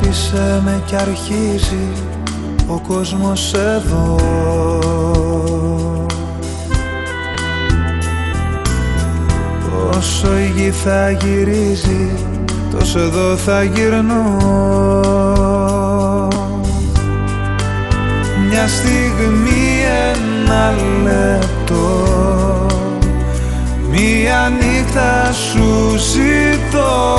Αγάπησε με κι αρχίζει ο κόσμος εδώ. Όσο η γη θα γυρίζει, τόσο εδώ θα γυρνώ. Μια στιγμή, ένα λεπτό, μια νύχτα σου ζητώ.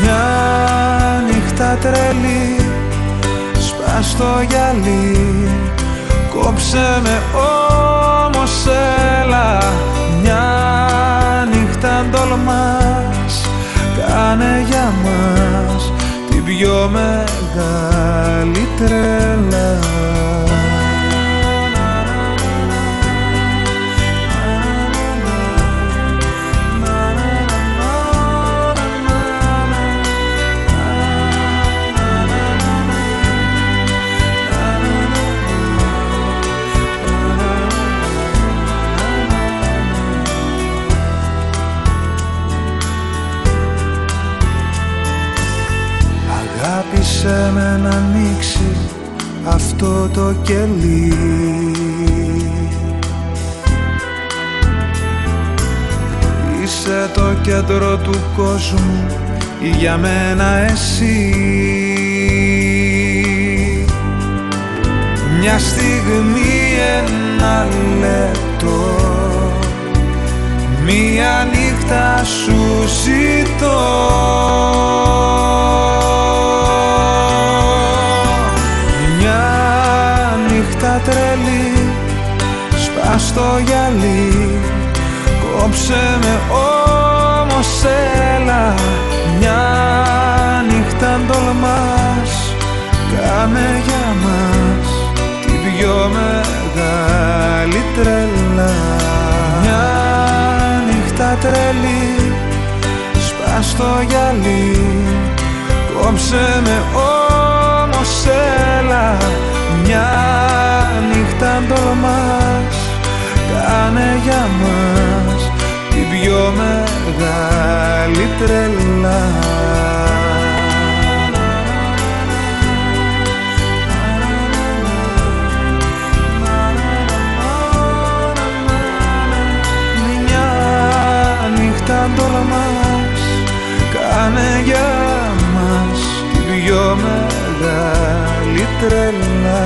Μια νύχτα τρελή, σπάς το γυαλί, κόψε με όμως έλα. Μια νύχτα αν τολμάς, κάνε για μας την πιο μεγάλη τρέλα. Αγάπησε με να ανοίξει αυτό το κελί. Είσαι το κέντρο του κόσμου ή για μένα εσύ. Μια στιγμή, ένα λεπτό, μια νύχτα σου ζητώ. Τρελή, σπάς το γυαλί, κόψε με όμως έλα. Μια νύχτα αν τολμάς, κάνε για μας την πιο μεγάλη τρέλα. Μια νύχτα τρελή, σπάς το γυαλί, κόψε με όμως έλα. Μια νύχτα αν τολμάς, κάνε για μας την πιο μεγάλη τρέλα. Μια νύχτα αν τολμάς, κάνε για μας την πιο μεγάλη τρέλα.